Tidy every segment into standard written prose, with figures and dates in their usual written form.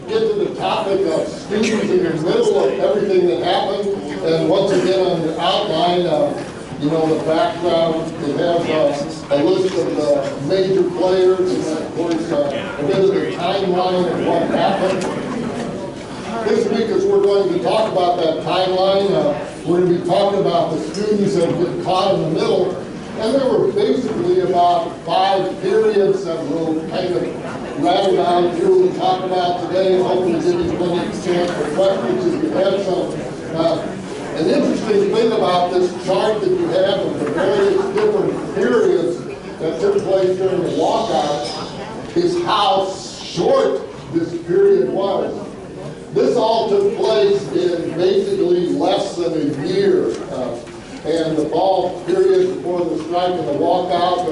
get to the topic of students in the middle of everything that happened. And once again, on the outline, you know, the background, it has a list of the major players, and of course, a bit of the timeline of what happened. This week, as we're going to talk about that timeline, we're going to be talking about the students that get caught in the middle. And there were basically about 5 periods that we'll kind of rattle down through and talk about today, and hopefully give you plenty of chance for questions if you have some. An interesting thing about this chart that you have of the various different periods that took place during the walkout is how short this period was. This all took place in basically less than a year. And the fall period before the strike and the walkout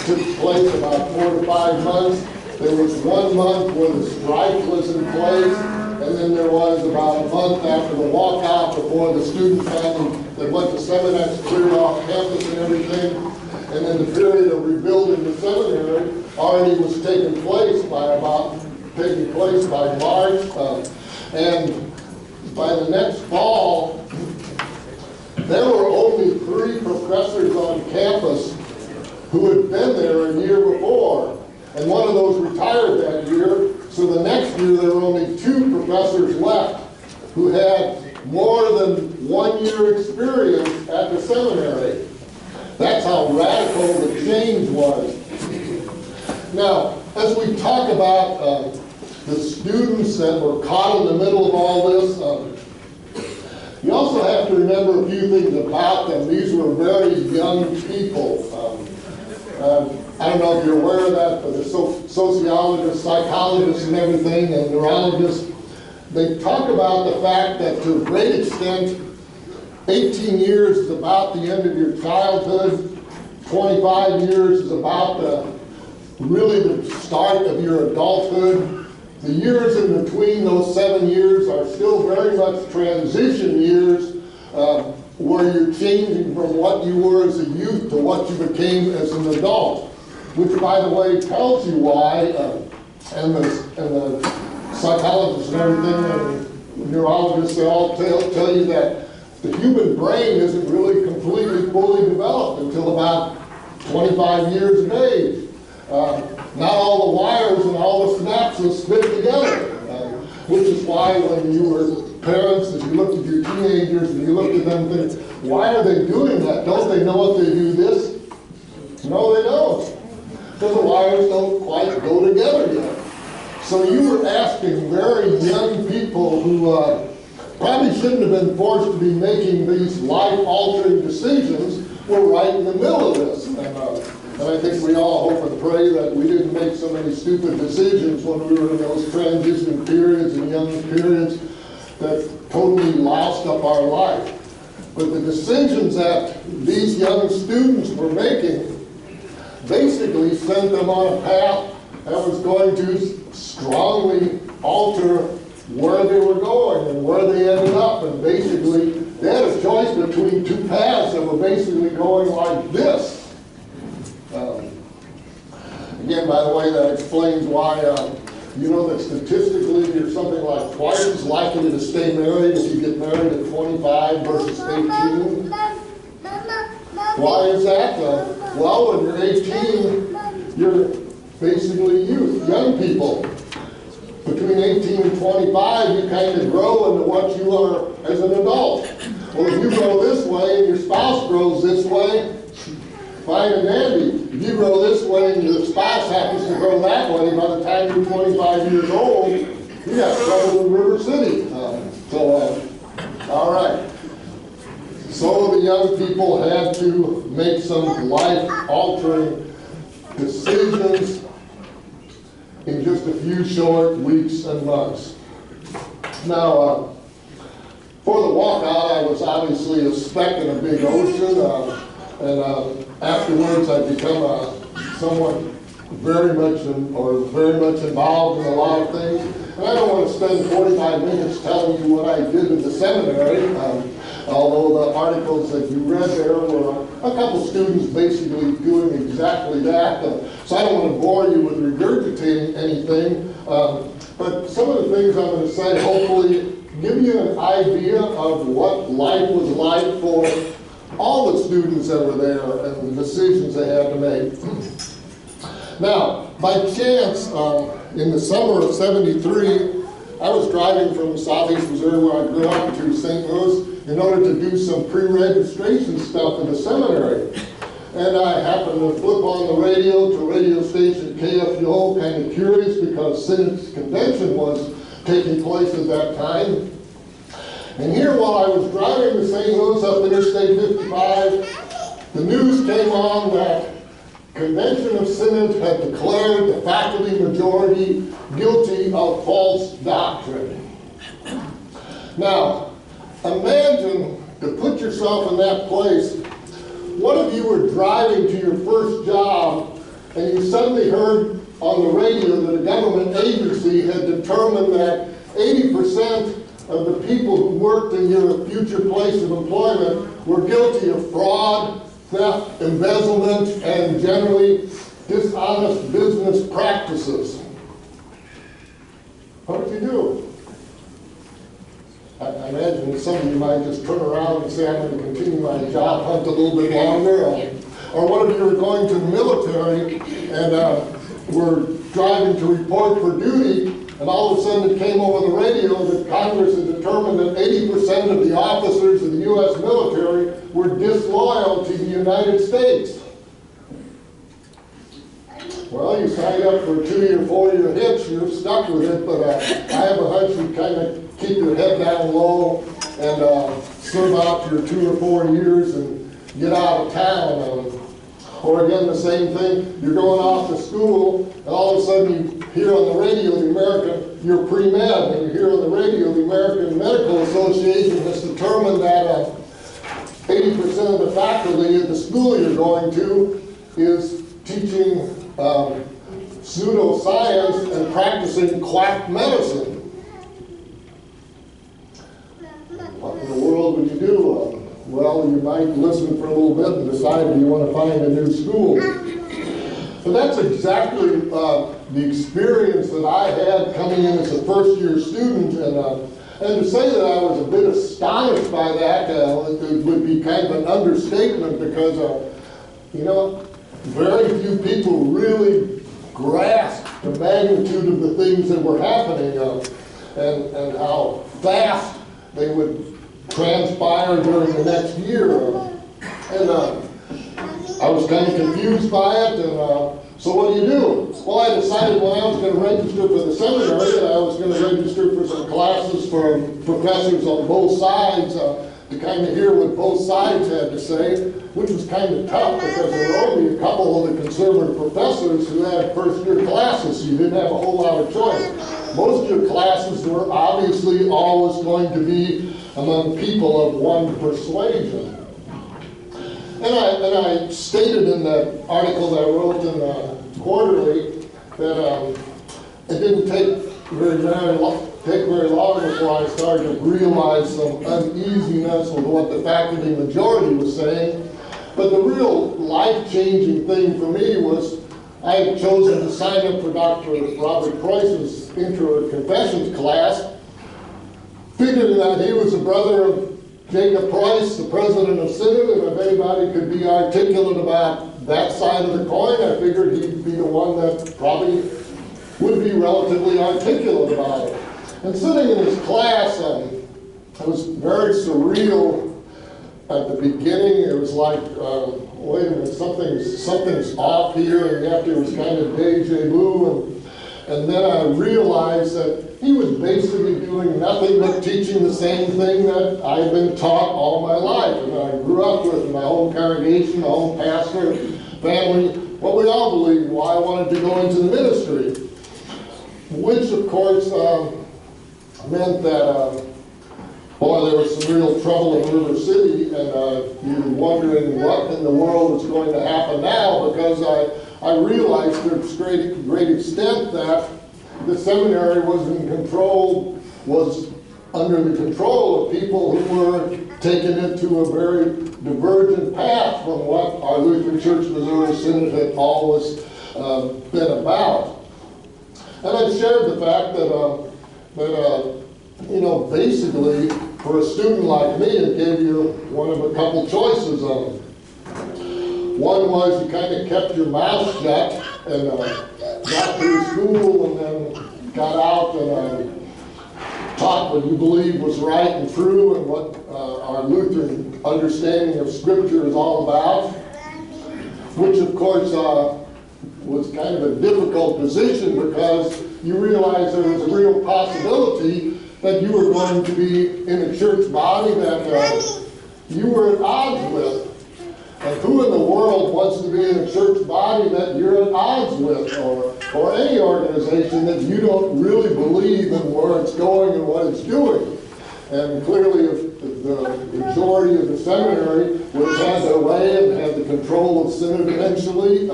took place about 4 to 5 months. There was 1 month where the strike was in place, and then there was about a month after the walkout before the student family that went to Seminex cleared off campus and everything. And then the period of rebuilding the seminary already was taking place by March. And by the next fall, there were only 3 professors on campus who had been there a year before. And one of those retired that year, so the next year there were only 2 professors left who had more than 1 year experience at the seminary. That's how radical the change was. Now, as we talk about the students that were caught in the middle of all this, you also have to remember a few things about them. These were very young people. I don't know if you're aware of that, but the sociologists, psychologists, and everything, and neurologists, they talk about the fact that to a great extent, 18 years is about the end of your childhood, 25 years is about really the start of your adulthood. The years in between those 7 years are still very much transition years where you're changing from what you were as a youth to what you became as an adult, which, by the way, tells you why, and the psychologists and everything, and neurologists, they all tell you that the human brain isn't really completely fully developed until about 25 years of age. Not all the wires and all the synapses fit together, which is why when you were parents, as you looked at your teenagers and you looked at them and think, why are they doing that? Don't they know if they do this? No, they don't. Because the wires don't quite go together yet. So you were asking very young people who probably shouldn't have been forced to be making these life-altering decisions were right in the middle of this. And I think we all hope and pray that we didn't make so many stupid decisions when we were in those transition periods and young periods that totally loused up our life. But the decisions that these young students were making basically sent them on a path that was going to strongly alter where they were going and where they ended up. And basically, they had a choice between 2 paths that were basically going like this. Again, by the way, that explains why, you know that statistically you're something like twice as likely to stay married if you get married at 25 versus 18. Why is that? Well, when you're 18, you're basically youth, young people. Between 18 and 25, you kind of grow into what you are as an adult. Well, if you grow this way and your spouse grows this way, fine and dandy. If you grow this way and your spouse happens to grow that way, by the time you're 25 years old, you got trouble in River City. All right. So the young people had to make some life-altering decisions in just a few short weeks and months. Now, for the walkout, I was obviously expecting a big ocean. And afterwards, I become someone very much involved in a lot of things. And I don't want to spend 45 minutes telling you what I did at the seminary, although the articles that you read there were a couple students basically doing exactly that. So I don't want to bore you with regurgitating anything. But some of the things I'm going to say hopefully give you an idea of what life was like for all the students that were there and the decisions they had to make. Now, by chance, in the summer of '73, I was driving from southeast Missouri, where I grew up, to St. Louis in order to do some pre-registration stuff in the seminary. And I happened to flip on the radio to radio station KFUO, kind of curious because Synods Convention was taking place at that time. And here, while I was driving to St. Louis up Interstate 55, the news came on that Convention of Synods had declared the faculty majority guilty of false doctrine. Now, imagine, to put yourself in that place, what if you were driving to your first job and you suddenly heard on the radio that a government agency had determined that 80% of the people who worked in your future place of employment were guilty of fraud, theft, embezzlement, and generally dishonest business practices? What would you do? I imagine that some of you might just turn around and say, I'm going to continue my job hunt a little bit longer. Or what if you were going to the military and were driving to report for duty, and all of a sudden it came over the radio that Congress had determined that 80% of the officers of the U.S. military were disloyal to the United States. Well, you signed up for a 2-year, 4-year hitch, you're stuck with it, but I have a hunch you kind of keep your head down low and serve out your 2 or 4 years and get out of town. Or again, the same thing, you're going off to school, and all of a sudden you hear on the radio you're pre-med, and you hear on the radio the American Medical Association has determined that 80% of the faculty at the school you're going to is teaching pseudoscience and practicing quack medicine. What in the world would you do? Well, you might listen for a little bit and decide if you want to find a new school. But that's exactly the experience that I had coming in as a first-year student. And to say that I was a bit astonished by that it would be kind of an understatement because, very few people really grasped the magnitude of the things that were happening and how fast they would transpire during the next year. I was kind of confused by it, and so what do you do? Well, I decided when I was going to register for the seminary that I was going to register for some classes for professors on both sides to kind of hear what both sides had to say, which was kind of tough because there were only a couple of the conservative professors who had first-year classes, so you didn't have a whole lot of choice. Most of your classes were obviously always going to be among people of one persuasion. And I stated in that article that I wrote in the Quarterly that it didn't take very long before I started to realize some uneasiness with what the faculty majority was saying. But the real life-changing thing for me was I had chosen to sign up for Dr. Robert Preuss's Intro to Confessions class, figuring that he was the brother of Jacob Preuss, the president of Synod, and if anybody could be articulate about that side of the coin, I figured he'd be the one that probably would be relatively articulate about it. And sitting in his class, it was very surreal at the beginning. It was like, wait a minute, something's off here, and after it was kind of deja vu, and then I realized that he was basically doing nothing but teaching the same thing that I've been taught all my life, and I grew up with my own congregation, my own pastor, family, what we all believed, why I wanted to go into the ministry, which of course meant that boy, there was some real trouble in River City, and you're wondering what in the world is going to happen now, because I realized to a great extent that the seminary was under the control of people who were taking it to a very divergent path from what our Lutheran Church Missouri Synod had always been about. And I've shared the fact that, you know, basically, for a student like me, it gave you one of a couple choices. One was you kind of kept your mouth shut and got through school and then got out and taught what you believe was right and true and what our Lutheran understanding of Scripture is all about, which of course was kind of a difficult position because you realize there was a real possibility that you were going to be in a church body that you were at odds with. And who in the world wants to be in a church body that you're at odds with, or any organization that you don't really believe in where it's going and what it's doing? And clearly, if the majority of the seminary would have had their way and had the control of synod eventually,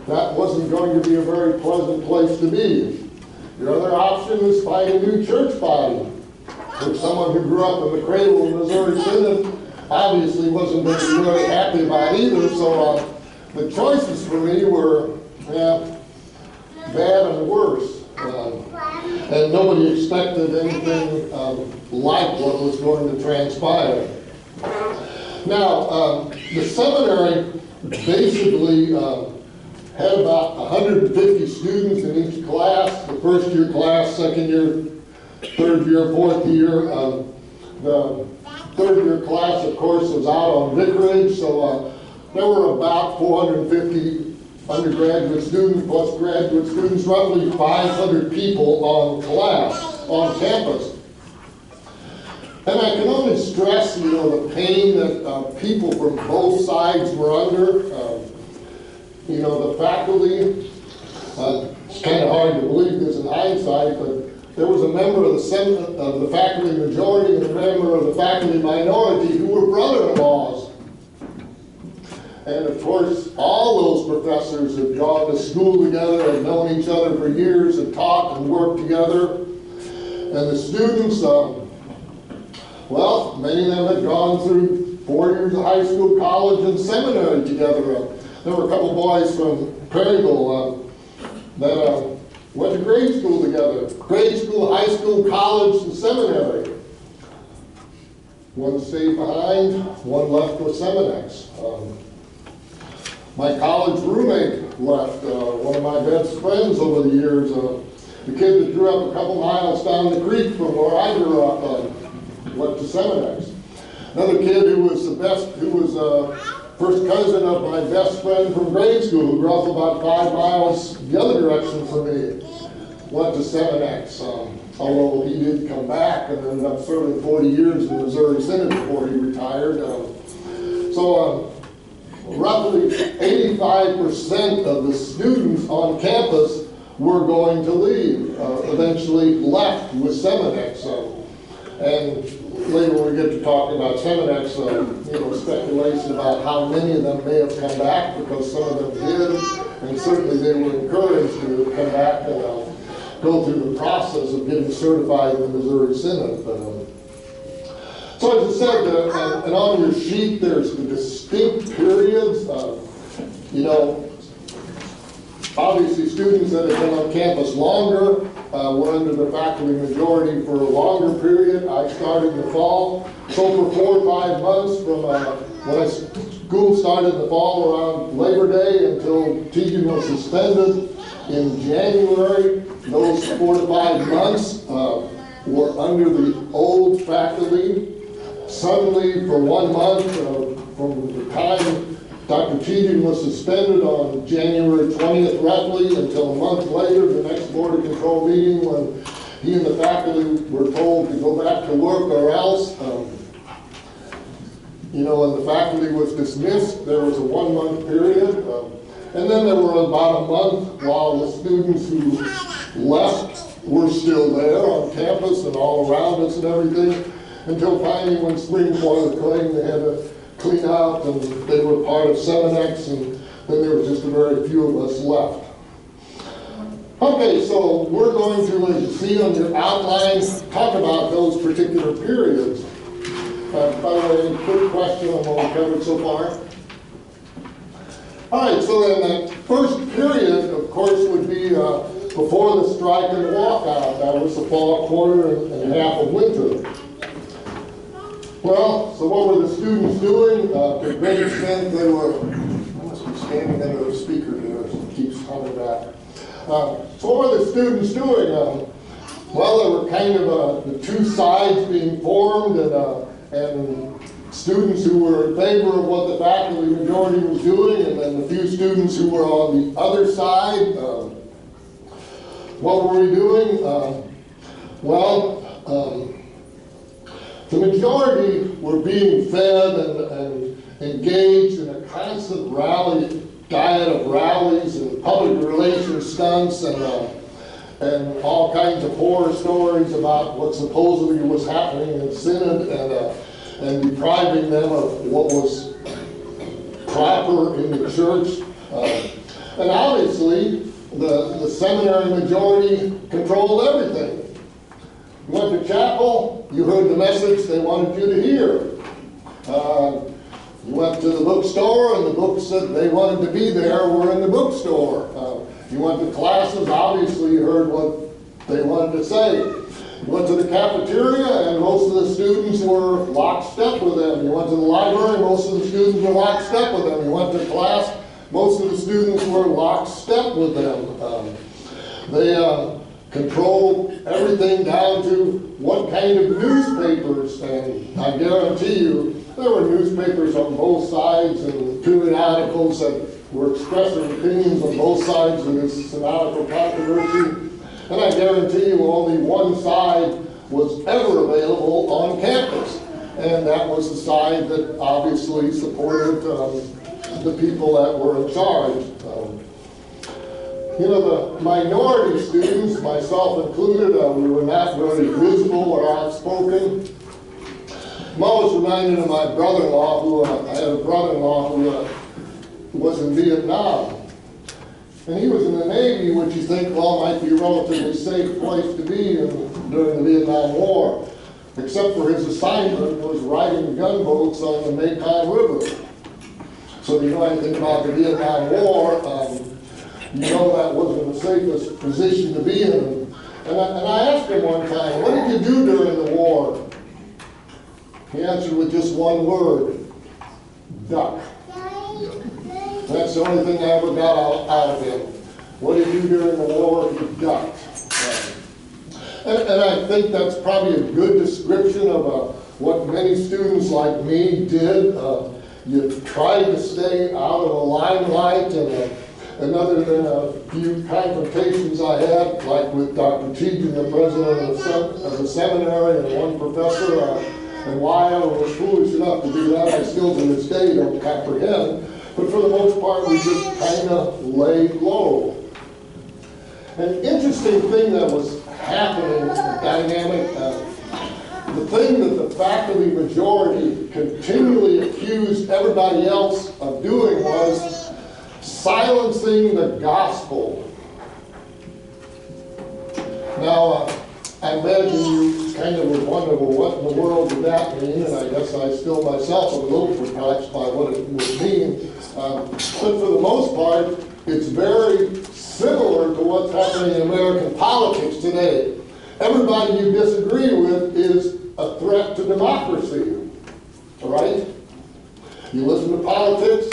that wasn't going to be a very pleasant place to be. Your other option is find a new church body. For someone who grew up in the cradle of Missouri Synod, obviously wasn't going to be very happy about either, so the choices for me were bad and worse. And nobody expected anything like what was going to transpire. Now, the seminary basically had about 150 students in each class, the first year class, second year, third year, fourth year. The third year class, of course, was out on vicarage, so there were about 450 undergraduate students plus graduate students, roughly 500 people on campus. And I can only stress, you know, the pain that people from both sides were under. You know, the faculty, it's kind of hard to believe this in hindsight, but there was a member of the faculty majority and a member of the faculty minority who were brother-in-laws. And of course, all those professors had gone to school together, had known each other for years, had taught and worked together. And the students, well, many of them had gone through 4 years of high school, college, and seminary together. There were a couple boys from Perryville that went to grade school together. Grade school, high school, college, and seminary. One stayed behind, one left for Seminex. My college roommate left, one of my best friends over the years. The kid that grew up a couple miles down the creek from where I grew up went to Seminex. Another kid who was first cousin of my best friend from grade school, who grew up about 5 miles the other direction from me, went to Seminex. Although he did come back and ended up serving 40 years in the Missouri Synod before he retired. Roughly 85% of the students on campus were going to leave, eventually left with Seminex. And later when we get to talking about Seminex, you know, speculation about how many of them may have come back, because some of them did, and certainly they were encouraged to come back and go through the process of getting certified in the Missouri Synod. So as I said, and on your sheet there's the distinct periods. You know, obviously students that have been on campus longer were under the faculty majority for a longer period. I started in the fall. So for 4 or 5 months from when school started in the fall around Labor Day until teaching was suspended in January, those 4 to 5 months were under the old faculty. Suddenly, for 1 month, from the time Dr. Cheatham was suspended on January 20th, roughly, until a month later, the next Board of Control meeting, when he and the faculty were told to go back to work or else. You know, when the faculty was dismissed, there was a 1 month period. And then there were about a month while the students who left were still there on campus and all around us and everything, until finally when spring boiler came, they had to clean out and they were part of Seminex, and then there was just a very few of us left. Okay, so we're going to, as you see on your outlines, talk about those particular periods. By the way, any quick question on what we've covered so far? All right, so then that first period, of course, would be before the strike and the walkout. That was the fall quarter and half of winter. Well, so what were the students doing? To a great extent, they were, I must be standing under the speaker here, it keeps coming back. So what were the students doing? Well, there were kind of the two sides being formed, and students who were in favor of what the faculty majority was doing, and then the few students who were on the other side. What were we doing? The majority were being fed and engaged in a constant diet of rallies and public relations stunts and all kinds of horror stories about what supposedly was happening in Synod and depriving them of what was proper in the church. And obviously, the seminary majority controlled everything. You went to chapel, you heard the message they wanted you to hear. You went to the bookstore, and the books that they wanted to be there were in the bookstore. You went to classes, obviously you heard what they wanted to say. You went to the cafeteria, and most of the students were lockstep with them. You went to the library, most of the students were lockstep with them. You went to class, most of the students were lockstep with them. They controlled everything down to what kind of newspapers, and I guarantee you there were newspapers on both sides and periodicals that were expressing opinions on both sides of this synodical controversy. And I guarantee you only one side was ever available on campus, and that was the side that obviously supported the people that were in charge. You know, the minority students, myself included, we were not very visible or outspoken. I'm always reminded of my brother-in-law, who I had a brother-in-law who was in Vietnam. And he was in the Navy, which you think, well, might be a relatively safe place to be during the Vietnam War, except for his assignment was riding gunboats on the Mekong River. So if you know anything about the Vietnam War, you know that wasn't the safest position to be in. And I asked him one time, what did you do during the war? He answered with just one word: duck. That's the only thing I ever got out of him. What did you do during the war? You ducked. And I think that's probably a good description of what many students like me did. You tried to stay out of the limelight, and other than a few confrontations I had, like with Dr. Teagan, the president of the seminary, and one professor, and why I was foolish enough to do that, I still to this day don't comprehend. But for the most part, we just kind of laid low. An interesting thing that was happening, dynamic, the thing that the faculty majority continually accused everybody else of doing was silencing the gospel. Now, I imagine you kind of would wonder, well, what in the world would that mean? And I guess I still myself am a little perplexed by what it would mean. But for the most part, it's very similar to what's happening in American politics today. Everybody you disagree with is a threat to democracy, all right? You listen to politics,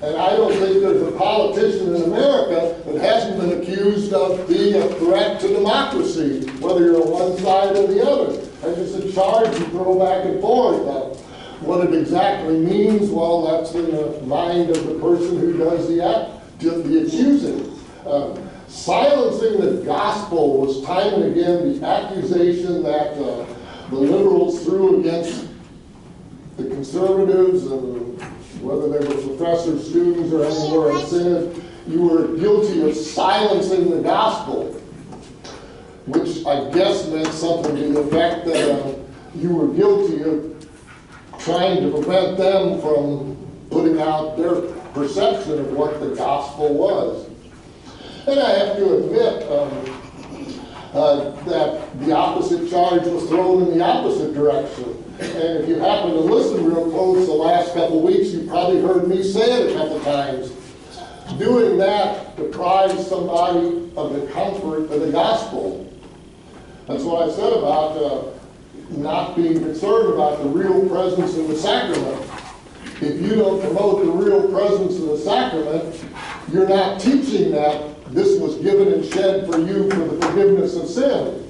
and I don't think there's a politician in America that hasn't been accused of being a threat to democracy, whether you're on one side or the other. That's just a charge you throw back and forth. What it exactly means, well, that's in the mind of the person who does the accusing. Silencing the gospel was time and again the accusation that the liberals threw against the conservatives, and whether they were professors, students, or anywhere in Synod, you were guilty of silencing the gospel, which I guess meant something to the effect that you were guilty of trying to prevent them from putting out their perception of what the gospel was. And I have to admit that the opposite charge was thrown in the opposite direction. And if you happen to listen real close the last couple of weeks, you probably heard me say it a couple times. doing that deprives somebody of the comfort of the gospel. That's what I said about not being concerned about the real presence of the sacrament. If you don't promote the real presence of the sacrament, you're not teaching that this was given and shed for you for the forgiveness of sin.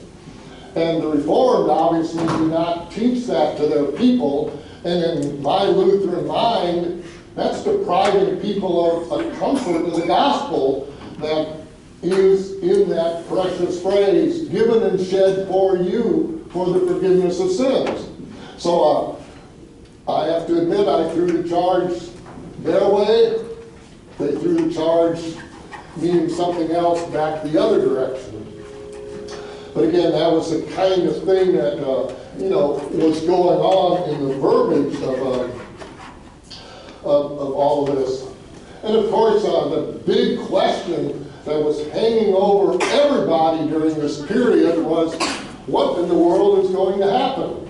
And the Reformed obviously do not teach that to their people. And in my Lutheran mind, that's depriving people of a comfort of the gospel that is in that precious phrase, given and shed for you for the forgiveness of sins. So I have to admit, I threw the charge their way. They threw the charge meaning something else back the other direction. But again, that was the kind of thing that, was going on in the verbiage of all of this. And of course, the big question that was hanging over everybody during this period was, what in the world is going to happen?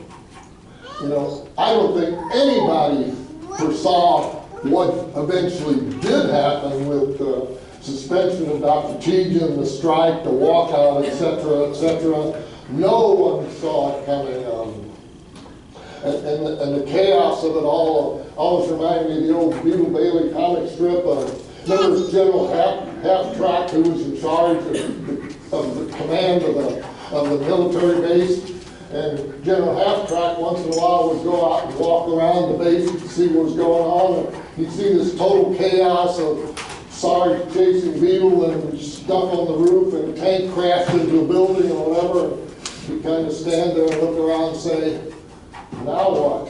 I don't think anybody foresaw what eventually did happen with the suspension of Dr. Tejan, the strike, the walkout, etc., etc. No one saw it coming. And the chaos of it all always reminded me of the old Beetle Bailey comic strip. Remember General Half-Track, who was in charge of the command of the military base? And General Half-Track once in a while would go out and walk around the base to see what was going on. And he'd see this total chaos of Sarge chasing Beetle and stuck on the roof, and a tank crashed into a building or whatever. He'd kind of stand there and look around and say, now what?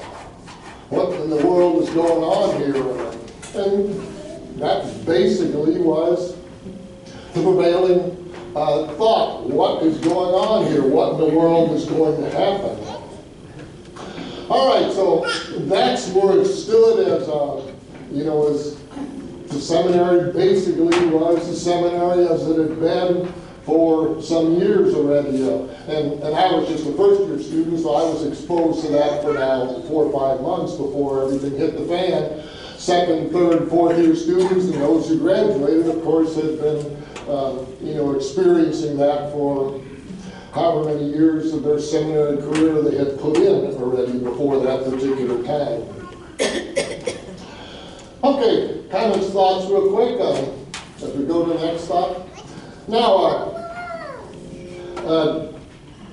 What in the world is going on here? And that basically was the prevailing thought. What is going on here? What in the world is going to happen? All right, so that's where it stood as, as the seminary basically was the seminary as it had been for some years already. And I was just a first-year student, so I was exposed to that for now 4 or 5 months before everything hit the fan. Second, third, fourth-year students and those who graduated, of course, had been experiencing that for however many years of their seminary career they had put in already before that particular time. Okay, comments, thoughts real quick as we go to the next thought. Now,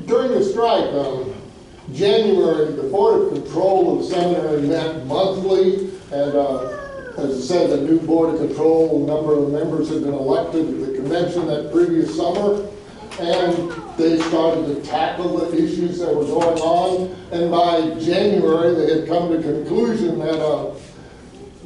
during the strike, January, the Board of Control of the seminary met monthly, and as I said, the new Board of Control, a number of the members had been elected at the convention that previous summer, and they started to tackle the issues that were going on. And by January, they had come to the conclusion that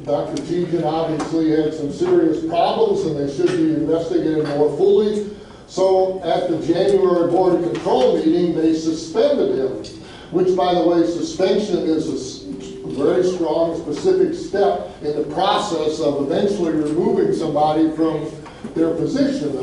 Dr. Tejan obviously had some serious problems and they should be investigated more fully. So at the January Board of Control meeting, they suspended him, which, by the way, suspension is a very strong, specific step in the process of eventually removing somebody from their position.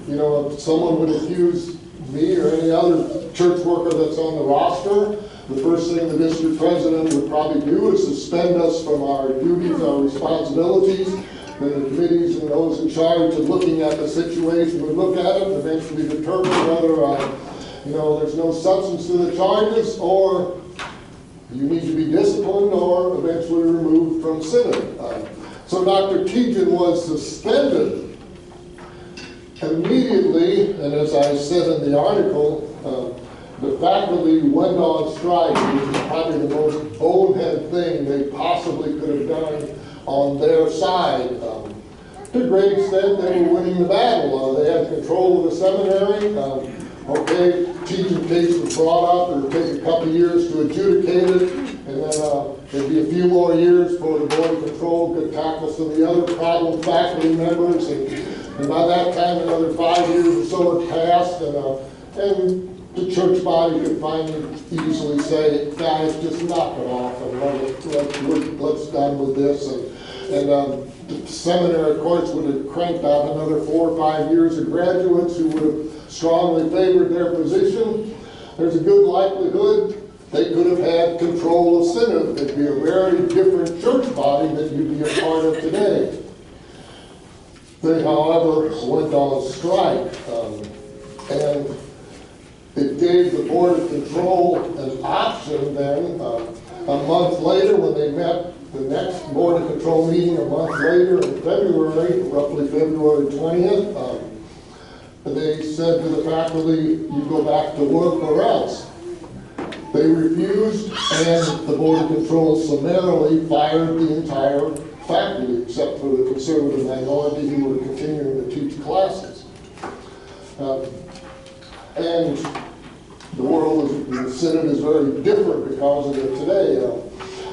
If someone would accuse me or any other church worker that's on the roster, the first thing the district president would probably do is suspend us from our duties, our responsibilities. Then the committees and those in charge of looking at the situation would look at it and eventually determine whether, there's no substance to the charges, or you need to be disciplined or eventually removed from synod. So Dr. Tejan was suspended immediately, and as I said in the article, the faculty went on strike, which is probably the most bonehead thing they possibly could have done on their side. To a great extent, they were winning the battle. They had control of the seminary. Teaching case was brought up. It would take a couple years to adjudicate it, and then there'd be a few more years for the Board of Control could tackle some of the other problem faculty members, and by that time, another 5 years or so had passed, and the church body could finally easily say, guys, just knock it off and let's done with this. And the seminary, of course, would have cranked out another 4 or 5 years of graduates who would have strongly favored their position. There's a good likelihood they could have had control of synod. It'd be a very different church body than you'd be a part of today. They, however, went on strike, and it gave the Board of Control an option then, a month later when they met the next Board of Control meeting a month later in February, roughly February 20th, they said to the faculty, you go back to work or else. They refused, and the Board of Control summarily fired the entire faculty, except for the conservative minority who were continuing to teach classes. And the world, the Senate is very different because of it today.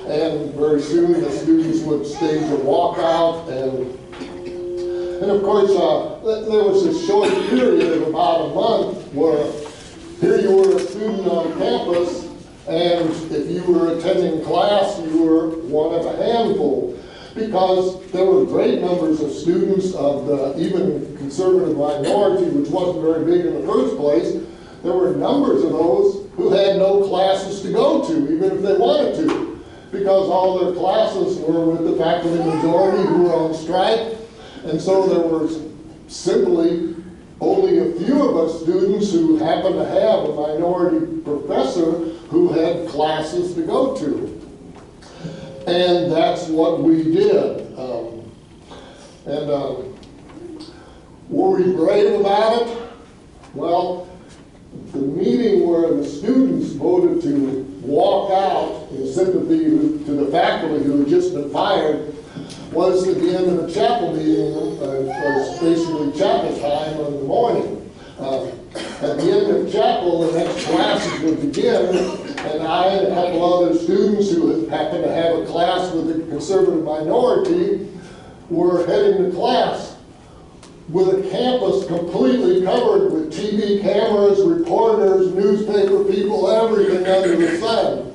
And very soon the students would stage a walkout, and of course there was a short period of about a month where here you were a student on campus, and if you were attending class, you were one of a handful, because there were great numbers of students of the even conservative minority, which wasn't very big in the first place. There were numbers of those who had no classes to go to, even if they wanted to, because all their classes were with the faculty majority who were on strike, and so there were simply only a few of us students who happened to have a minority professor who had classes to go to. And that's what we did. Were we brave about it? Well, the meeting where the students voted to walk out in sympathy to the faculty who had just been fired was at the end of the chapel meeting, was basically chapel time in the morning. At the end of chapel, the next classes would begin, and I and a couple other students who happened to have a class with the conservative minority were heading to class with a campus completely covered with TV cameras, reporters, newspaper people, everything under the sun.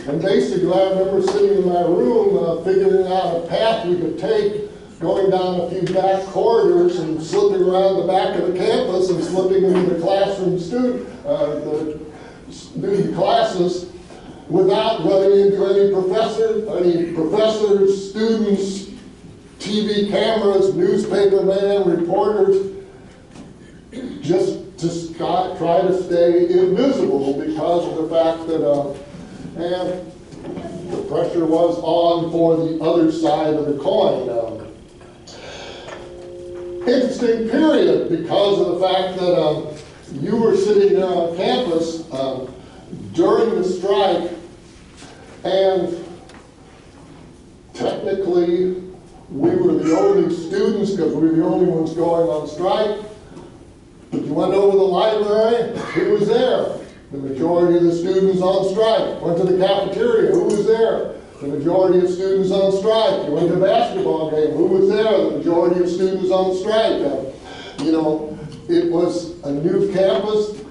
And basically, I remember sitting in my room figuring out a path we could take, going down a few back corridors and slipping around the back of the campus and slipping into the classroom student classes without running into any professors, students, TV cameras, newspaper man, reporters, just to try to stay invisible because of the fact that and the pressure was on for the other side of the coin. Interesting period because of the fact that you were sitting there on campus during the strike, and technically we were the only students because we were the only ones going on strike. But you went over to the library, who was there? The majority of the students on strike. Went to the cafeteria, who was there? The majority of students on strike. You went to a basketball game, who was there? The majority of students on strike. You know, it was a new campus.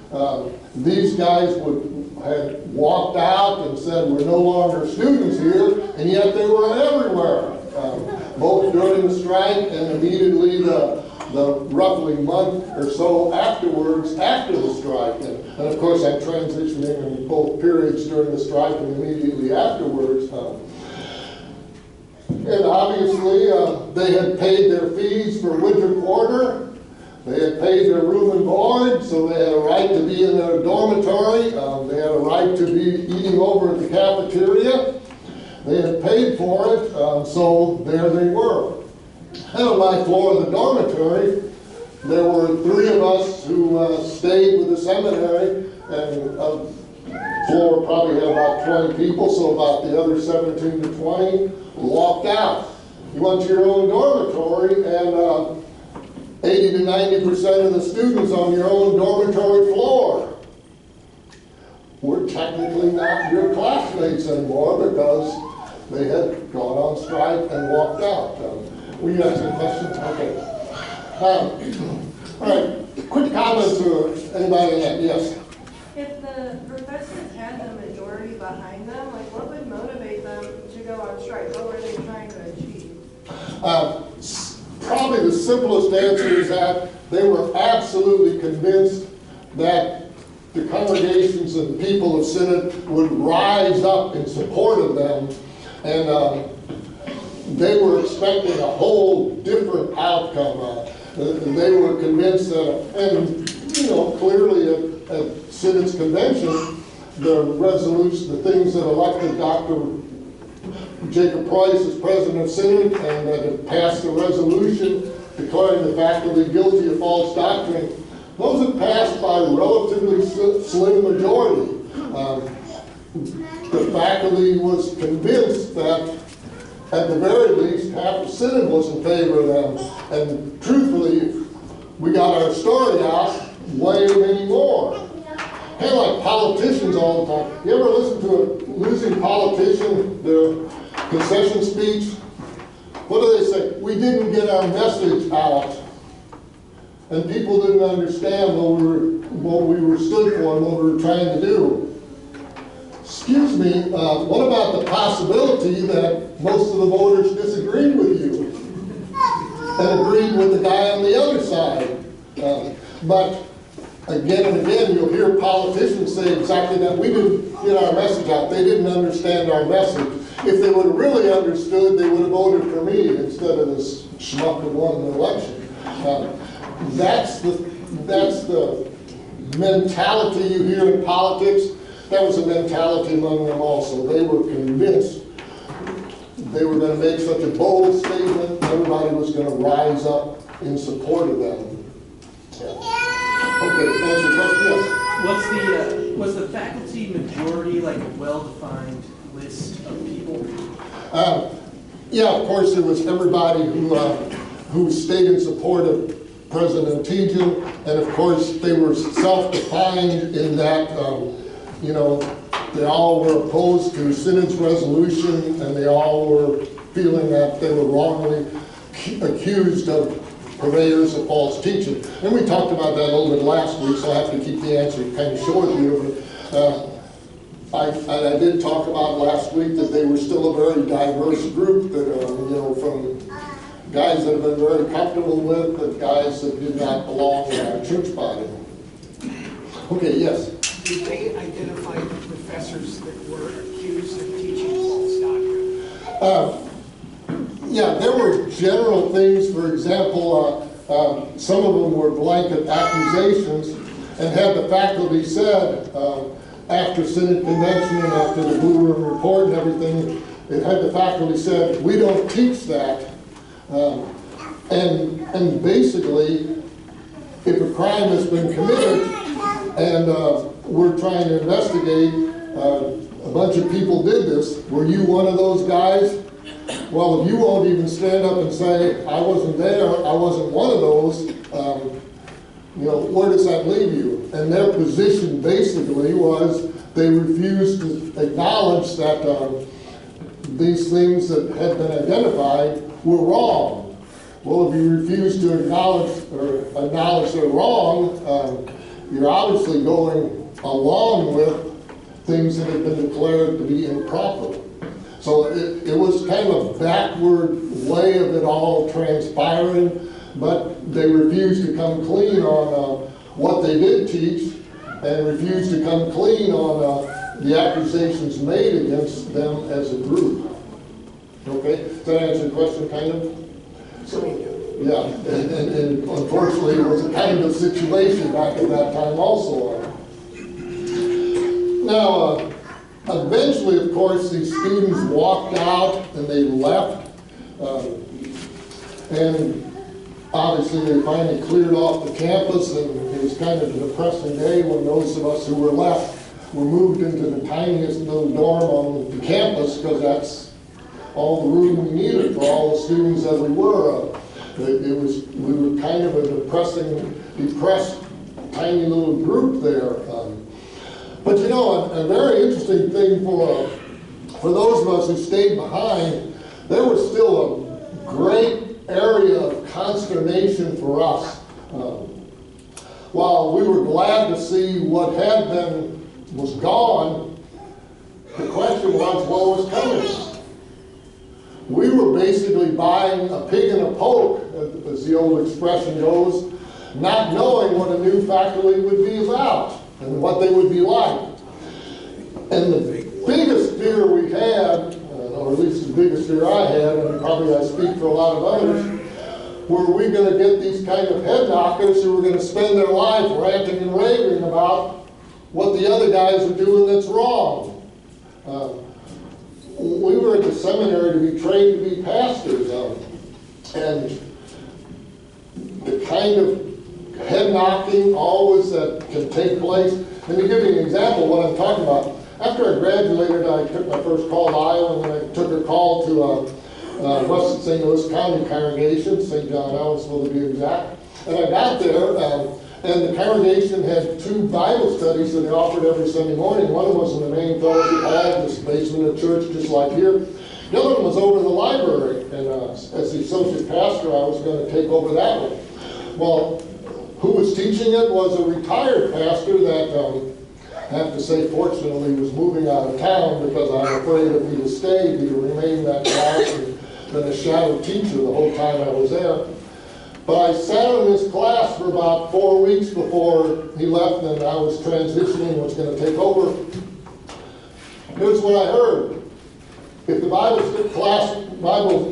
These guys had walked out and said, we're no longer students here, and yet they were everywhere. Both during the strike and immediately the roughly month or so afterwards, after the strike. And of course, I'm transitioning in both periods during the strike and immediately afterwards. And obviously, they had paid their fees for winter quarter. They had paid their room and board, so they had a right to be in their dormitory. They had a right to be eating over at the cafeteria. They had paid for it, so there they were. And on my floor of the dormitory, there were 3 of us who stayed with the seminary, and the floor probably had about 20 people, so about the other 17 to 20 walked out. You went to your own dormitory, and 80 to 90% of the students on your own dormitory floor were technically not your classmates anymore because they had gone on strike and walked out. Will you ask a question? Okay. All right. Quick comment to anybody that? Yes. If the professors had the majority behind them, like what would motivate them to go on strike? What were they trying to achieve? Probably the simplest answer is that they were absolutely convinced that the congregations and the people of Synod would rise up in support of them. And they were expecting a whole different outcome. They were convinced that, and clearly at Synod's convention, the resolution, the things that elected Dr. Jacob Price as president of Synod, and that had passed the resolution declaring the faculty guilty of false doctrine, those had passed by a relatively slim majority. The faculty was convinced that, at the very least, half the Synod was in favor of them. And truthfully, we got our story out way many more. Kind of like politicians all the time. You ever listen to a losing politician, their concession speech? What do they say? We didn't get our message out. And people didn't understand what we were stood for and what we were trying to do. Excuse me, what about the possibility that most of the voters disagreed with you and agreed with the guy on the other side? But again and again, you'll hear politicians say exactly that. We didn't get our message out. They didn't understand our message. If they would have really understood, they would have voted for me instead of this schmuck who won the election. That's the mentality you hear in politics. That was a mentality among them also. They were convinced they were going to make such a bold statement, everybody was going to rise up in support of them. Okay, answer your question, yes. Was the faculty majority like a well-defined list of people? Yeah, of course, there was everybody who stayed in support of President Tejan, and of course, they were self-defined in that, they all were opposed to Synod's resolution, and they all were feeling that they were wrongly accused of purveyors of false teaching. And we talked about that a little bit last week, so I have to keep the answer kind of short here. But I did talk about last week that they were still a very diverse group, that from guys that have been very comfortable with, but guys that did not belong in our church body. Okay, yes. Did they identify the professors that were accused of teaching false doctrine? Yeah, there were general things. For example, some of them were blanket accusations, and had the faculty said, after Synod Convention and after the Blue Room Report and everything, it had the faculty said, we don't teach that. And basically, if a crime has been committed and we're trying to investigate, a bunch of people did this, were you one of those guys? Well, if you won't even stand up and say, I wasn't there, I wasn't one of those, where does that leave you? And their position basically was they refused to acknowledge that these things that had been identified were wrong. Well, if you refuse to acknowledge they're wrong, you're obviously going along with things that have been declared to be improper. So it was kind of a backward way of it all transpiring, but they refused to come clean on what they did teach, and refused to come clean on the accusations made against them as a group. Okay, does that answer your question, kind of? Yeah, and unfortunately, it was a kind of situation back at that time also. Now, eventually, of course, these students walked out and they left, and obviously they finally cleared off the campus, and it was kind of a depressing day when those of us who were left were moved into the tiniest little dorm on the campus, because that's all the room we needed for all the students that we were. We were kind of a depressed, tiny little group there. But a very interesting thing for those of us who stayed behind, there was still a great area of consternation for us. While we were glad to see what had been was gone, the question was what was coming. We were basically buying a pig in a poke, as the old expression goes, not knowing what a new faculty would be about and what they would be like. And the biggest fear we had, or at least the biggest biggest fear I had, and probably I speak for a lot of others, were we going to get these kind of head knockers who were going to spend their life ranting and raving about what the other guys are doing that's wrong? We were at the seminary to be trained to be pastors, and the kind of head knocking always that can take place. Let me give you an example of what I'm talking about. After I graduated, I took my first call to Iowa, and then I took a call to Western St. Louis County congregation, St. John Ellisville to be exact. And I got there, and the congregation had 2 Bible studies that they offered every Sunday morning. One was in the main fellowship hall, just basement of church, just like here. The other one was over in the library, and as the associate pastor, I was going to take over that one. Well, who was teaching it was a retired pastor that, I have to say, fortunately, was moving out of town, because I'm afraid if he'd have stayed, he'd have remained in that class and been a shadow teacher the whole time I was there. But I sat in his class for about 4 weeks before he left, and I was transitioning, was going to take over. Here's what I heard. If the Bible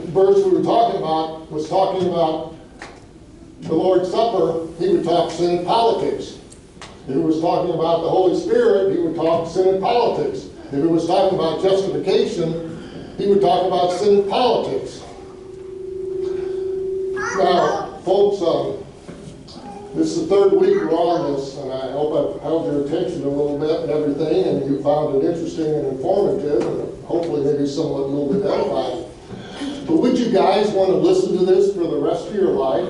verse we were talking about was talking about the Lord's Supper, he would talk sin and politics. If it was talking about the Holy Spirit, he would talk sin and politics. If it was talking about justification, he would talk about sin and politics. Now, folks, this is the 3rd week we're on this, and I hope I've held your attention a little bit and everything, and you found it interesting and informative, and hopefully maybe somewhat a little bit edifying. But would you guys want to listen to this for the rest of your life?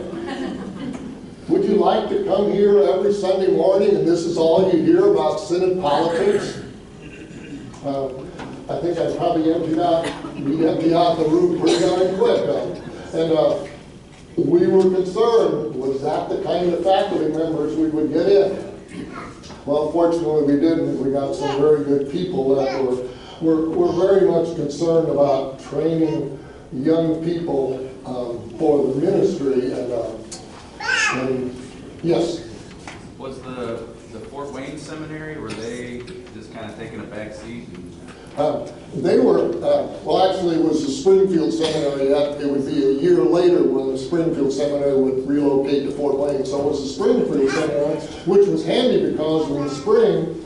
Would you like to come here every Sunday morning and this is all you hear about sin and politics? I think I'd probably empty out the room pretty darn quick. We were concerned, was that the kind of faculty members we would get in? Well, fortunately we didn't. We got some very good people that were very much concerned about training young people for the ministry. And yes? Was the Fort Wayne Seminary, were they just kind of taking a back seat? They were, well, actually it was the Springfield Seminary. It would be a year later when the Springfield Seminary would relocate to Fort Wayne. So it was the Springfield Seminary, which was handy because in the spring,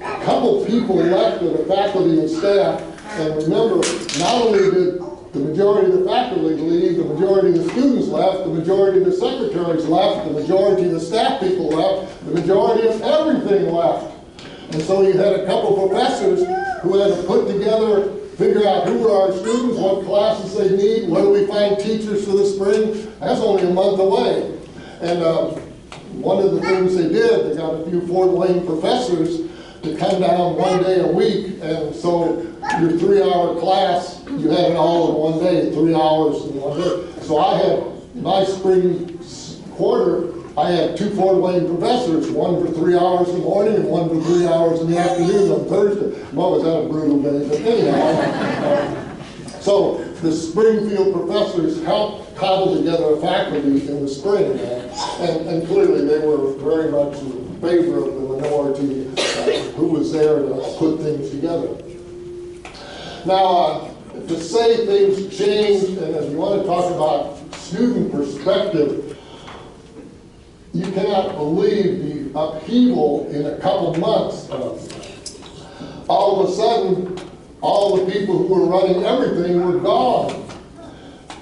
a couple people left of the faculty and staff. And remember, not only did the majority of the faculty leave, the majority of the students left, the majority of the secretaries left, the majority of the staff people left, the majority of everything left. And so you had a couple professors who had to put together, figure out who were our students, what classes they need, where do we find teachers for the spring. That's only a month away. And one of the things they did, they got a few Fort Wayne professors to come down 1 day a week. And so your 3-hour class, you had it all in 1 day, 3 hours in 1 day. So I had my spring quarter, I had 2 Fort Wayne professors, one for 3 hours in the morning and one for 3 hours in the afternoon on Thursday. Well, was that a brutal day? But anyhow, so the Springfield professors helped cobble together a faculty in the spring. And clearly they were very much in favor of the minority who was there to put things together. Now, to say things changed, and if you want to talk about student perspective, you cannot believe the upheaval in a couple months. All of a sudden, all the people who were running everything were gone.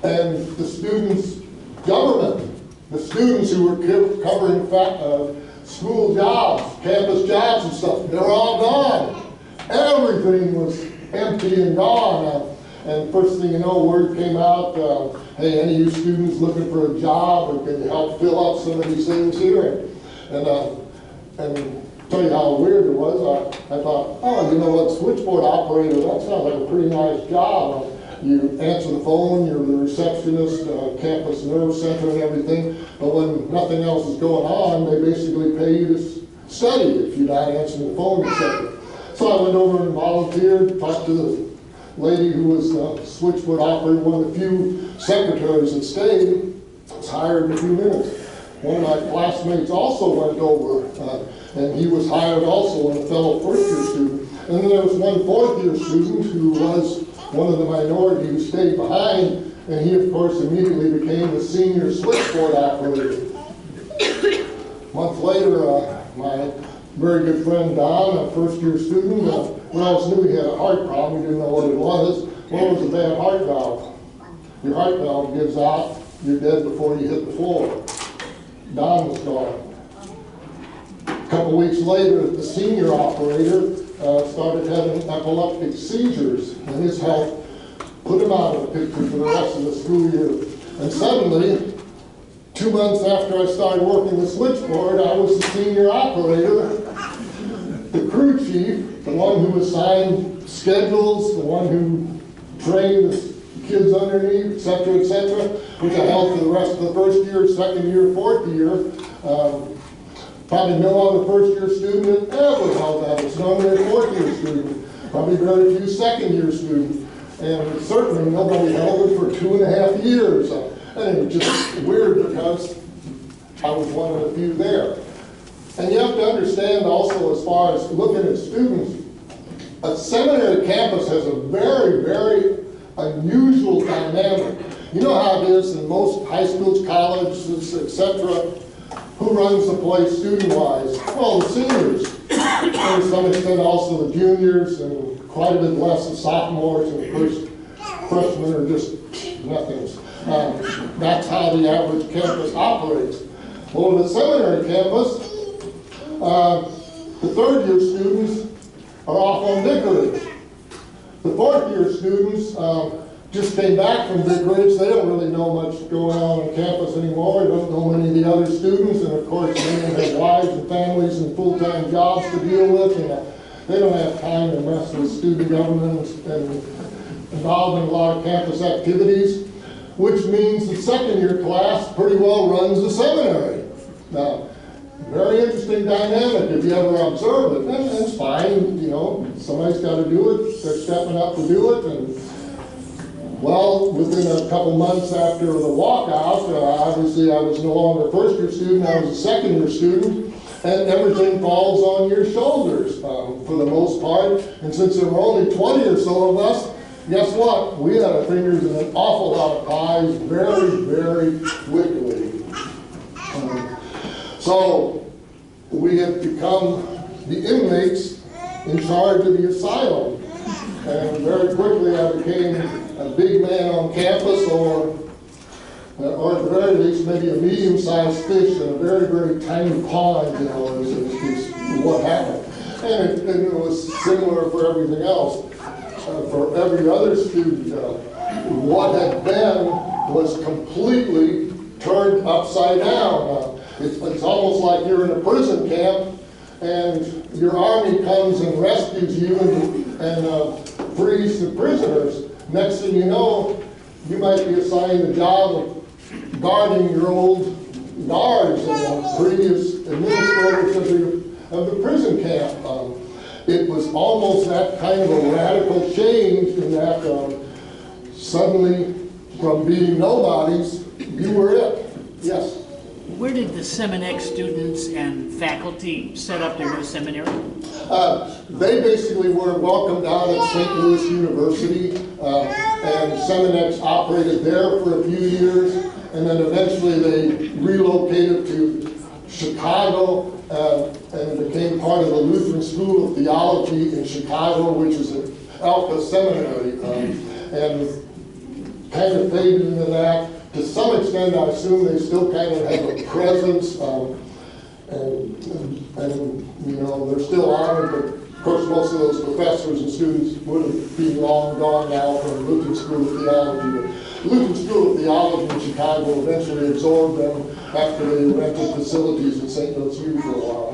And the students' government, the students who were covering school jobs, campus jobs and stuff, they're all gone. Everything was empty and gone. And first thing you know, word came out, hey, any of you students looking for a job, or can you help fill out some of these things here? And tell you how weird it was, I thought, oh, you know what, switchboard operator, that sounds like a pretty nice job. You answer the phone, you're the receptionist, campus nerve center and everything, but when nothing else is going on, they basically pay you to study if you're not answering the phone, etc. So I went over and volunteered, talked to the lady who was the switchboard operator, one of the few secretaries that stayed, was hired in a few minutes. One of my classmates also went over, and he was hired also, and a fellow first-year student. And then there was one fourth-year student who was one of the minority who stayed behind, and he, of course, immediately became the senior switchboard operator. A month later, my very good friend Don, a first-year student, we always knew he had a heart problem. We didn't know what it was. What was a bad heart valve? Your heart valve gives out, you're dead before you hit the floor. Don was gone. A couple weeks later, the senior operator started having epileptic seizures, and his health put him out of the picture for the rest of the school year. And suddenly, 2 months after I started working the switchboard, I was the senior operator, the crew chief, the one who assigned schedules, the one who trained the kids underneath, et cetera, which I held for the rest of the first year, second year, fourth year. Probably no other first-year student had ever held that. It's only a fourth-year student. Probably very few second-year students. And certainly nobody held it for 2.5 years. And it was just weird because I was one of the few there. And you have to understand also, as far as looking at students, a seminary campus has a very, very unusual dynamic. You know how it is in most high schools, colleges, etc. Who runs the place student-wise? Well, the seniors. And to some extent also the juniors, and quite a bit less the sophomores, and the freshmen are just nothings. That's how the average campus operates. Well, in the seminary campus, the third-year students are off on vicarage. The fourth-year students just came back from vicarage. They don't really know much going on campus anymore. They don't know many of the other students, and of course, they have wives and families and full-time jobs to deal with, and they don't have time to mess with student government and involved in a lot of campus activities, which means the second-year class pretty well runs the seminary. Now, very interesting dynamic if you ever observe it. And it's fine, you know, somebody's got to do it. They're stepping up to do it. And well, within a couple months after the walkout, obviously I was no longer a first-year student, I was a second-year student, and everything falls on your shoulders for the most part. And since there were only 20 or so of us, guess what? We had our fingers in an awful lot of pies very, very quickly. So we have become the inmates in charge of the asylum. And very quickly I became a big man on campus, or at the very least maybe a medium-sized fish in a very, very tiny pond, you know, is what happened. And it was similar for everything else. For every other student, what had been was completely turned upside down. It's almost like you're in a prison camp and your army comes and rescues you and frees the prisoners. Next thing you know, you might be assigned the job of guarding your old guards and previous administrators of the prison camp. It was almost that kind of a radical change in that suddenly, from being nobodies, you were it. Yes? Where did the Seminex students and faculty set up their new seminary? They basically were welcomed out at St. Louis University, and Seminex operated there for a few years, and then eventually they relocated to Chicago and became part of the Lutheran School of Theology in Chicago, which is an Alpha Seminary, and kind of faded into that. To some extent, I assume they still kind of have a presence, and you know, they're still honored, but of course most of those professors and students would be long gone now from the Lutheran School of Theology. But the Lutheran School of Theology in Chicago eventually absorbed them after they rented facilities in St. Louis U for a while.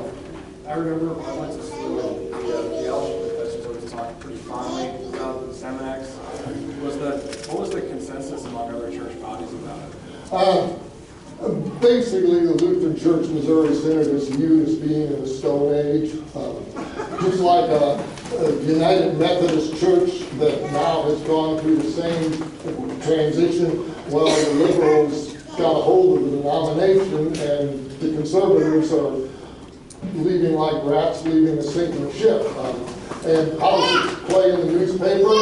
I remember when I went to school, the theology professors always talked pretty fondly about the Seminex. What was the consensus among other church bodies about it? Basically, the Lutheran Church Missouri Synod is viewed as being in the Stone Age. Just like a United Methodist Church that now has gone through the same transition. Well, the liberals got a hold of the denomination, and the conservatives are leaving like rats leaving a sinking ship. And politics play in the newspaper.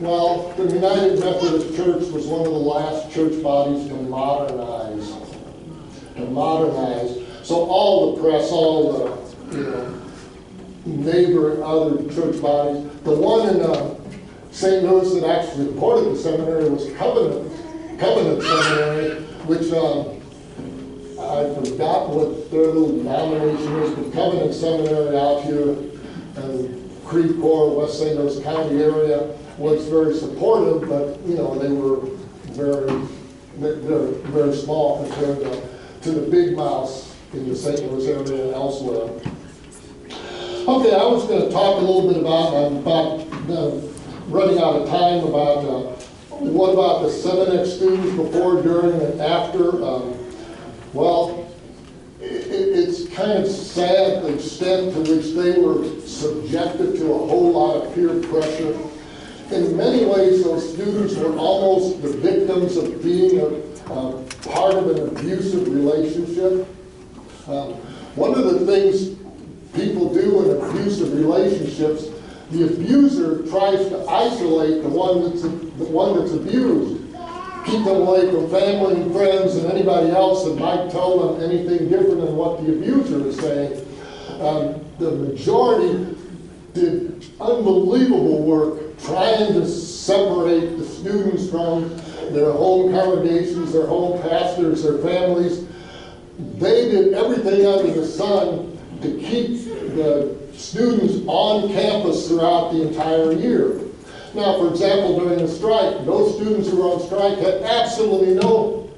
Well, the United Methodist Church was one of the last church bodies to modernize. So all the press, all the, neighbor and other church bodies, the one in St. Louis that actually supported the seminary was Covenant Seminary, which I forgot what their little denomination is, but Covenant Seminary out here in Creve Coeur, West St. Louis County area was very supportive, but they were they're very small compared to the big mouths in the St. Louis area and elsewhere. Okay, I was going to talk a little bit about running out of time, about what about the 7X students before, during, and after. Well, it's kind of sad the extent to which they were subjected to a whole lot of peer pressure. In many ways, those students were almost the victims of being a part of an abusive relationship. One of the things people do in abusive relationships, the abuser tries to isolate the one that's abused, keep them away from family and friends and anybody else that might tell them anything different than what the abuser is saying. The majority did unbelievable work trying to separate the students from their home congregations, their home pastors, their families. They did everything under the sun to keep the students on campus throughout the entire year. Now, for example, during the strike, those students who were on strike had absolutely nothing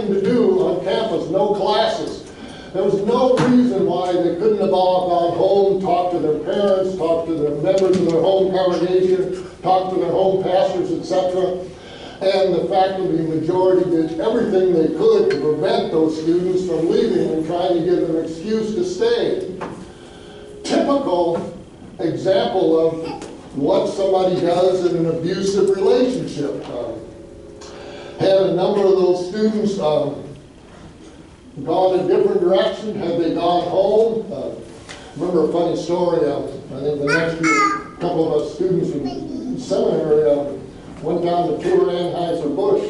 to do on campus, no classes. There was no reason why they couldn't have all gone home, talked to their parents, talked to the members of their home congregation, talked to their home pastors, etc. And the faculty majority did everything they could to prevent those students from leaving and trying to give them an excuse to stay. Typical example of what somebody does in an abusive relationship. Had a number of those students gone a different direction? Had they gone home? Remember a funny story, I think the next year, a couple of us students in seminary went down to tour Anheuser-Busch.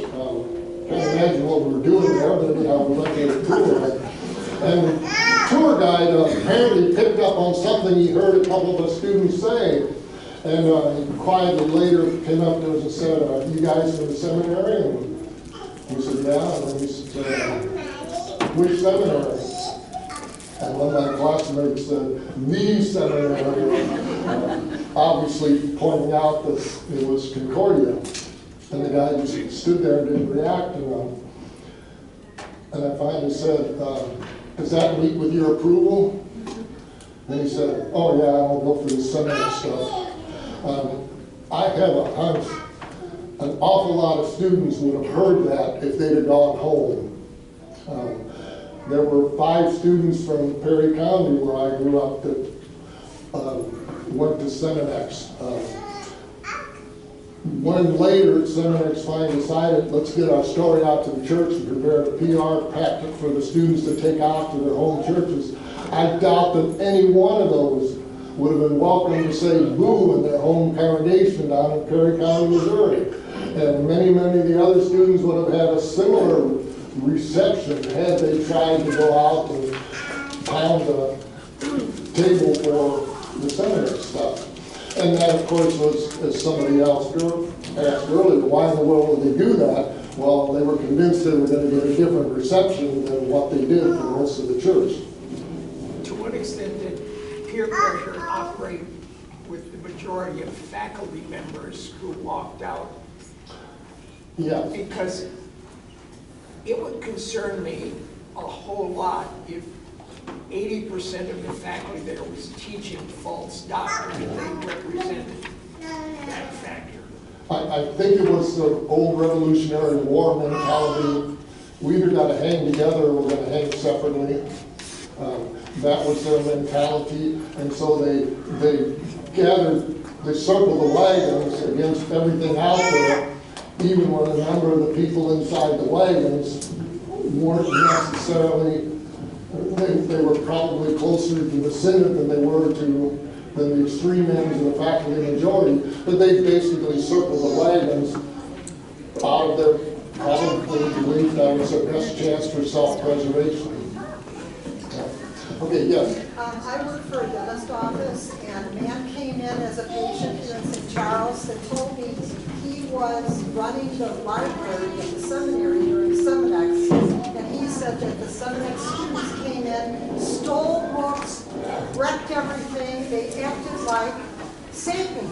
Can't imagine what we were doing there, but anyhow, we went to a tour. And the tour guide apparently picked up on something he heard a couple of us students say. And he quietly later came up to us and said, "Are you guys from the seminary?" And we said, "Yeah." And then he said, "Which seminary?" And one of my classmates said, "The seminary," obviously pointing out that it was Concordia. And the guy just stood there and didn't react. And I finally said, "Does that meet with your approval?" And he said, "Oh yeah, I don't go for the seminary stuff." I have a hunch an awful lot of students would have heard that if they'd have gone home. There were 5 students from Perry County where I grew up that went to Seminex. When later Seminex finally decided, let's get our story out to the church and prepare a PR packet for the students to take out to their home churches, I doubt that any one of those would have been welcome to say boo in their home congregation down in Perry County, Missouri. And many of the other students would have had a similar reception had they tried to go out and pound the table for the seminary stuff. And that, of course, was, as somebody else asked earlier, why in the world would they do that? Well, they were convinced they were going to get a different reception than what they did for most of the church. To what extent did peer pressure operate with the majority of faculty members who walked out? Yeah. Because it would concern me a whole lot if 80% of the faculty there was teaching false doctrine and they represented that factor. I think it was the old Revolutionary War mentality. We either got to hang together or we're going to hang separately. That was their mentality, and so they circled the wagons against everything out there, even when a number of the people inside the wagons weren't necessarily, they were probably closer to the synod than they were to than the extreme ends of the faculty majority, but they basically circle the wagons out of their probably belief that was their best chance for self-preservation. Okay, yes. I work for a dentist office, and a man came in as a patient here in St. Charles that told me he was running the library at the seminary during Seminex, and he said that the Seminex students came in, stole books, wrecked everything, they acted like Satan.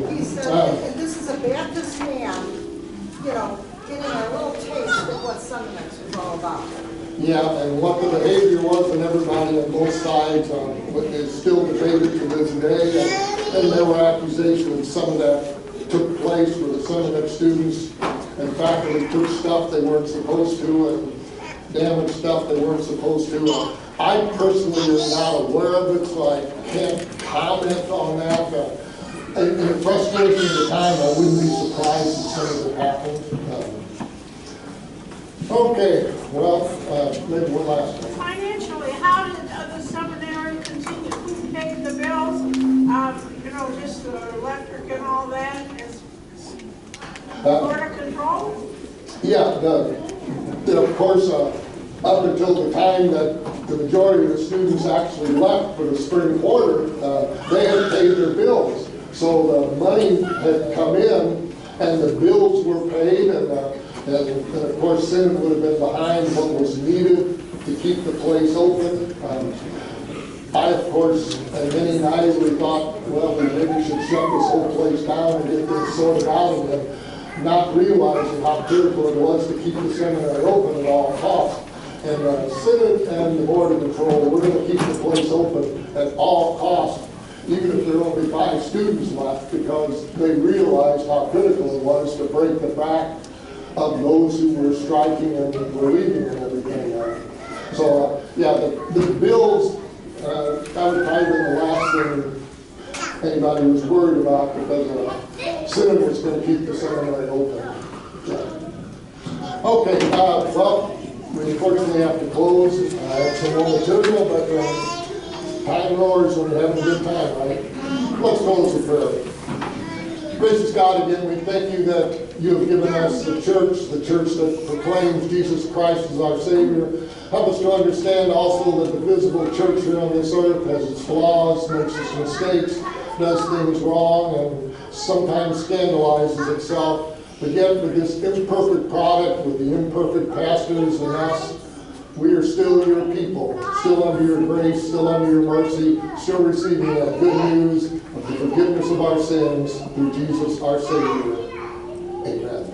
He said, and this is a Baptist man, you know, getting a little taste of what Seminex was all about. Yeah, and what the behavior was, and everybody on both sides is still debated to this day. And there were accusations that some of that took place where some of the students and faculty took stuff they weren't supposed to and damaged stuff they weren't supposed to. I personally am not aware of it, so I can't comment on that. In the frustration of the time, I wouldn't be surprised if some of it happened. Okay, well, maybe one last thing. Financially, how did the seminary continue? Who paid the bills? You know, just the electric and all that is Board of Control? Yeah, of course, up until the time that the majority of the students actually left for the spring quarter, they had paid their bills. So the money had come in, and the bills were paid, and of course, Synod would have been behind what was needed to keep the place open. I, of course, and many naively thought, well, we maybe should shut this whole place down and get things sorted out again, not realizing how critical it was to keep the seminary open at all costs. And Synod and the Board of Control, we're going to keep the place open at all costs, even if there are only 5 students left, because they realized how critical it was to break the back of those who were striking and were leaving and everything. So, yeah, the bills, that would probably been the last thing anybody was worried about, because Synod was going to keep the seminary open. Okay, well, we unfortunately have to close. I have some more material, but time roars when you're having a good time, right? Let's close with prayer. Gracious God, again, we thank you that you have given us the church that proclaims Jesus Christ as our Savior. Help us to understand also that the visible church here on this earth has its flaws, makes its mistakes, does things wrong, and sometimes scandalizes itself. But yet, with this imperfect product, with the imperfect pastors and us, we are still your people, still under your grace, still under your mercy, still receiving that good news of the forgiveness of our sins through Jesus our Savior. Amen.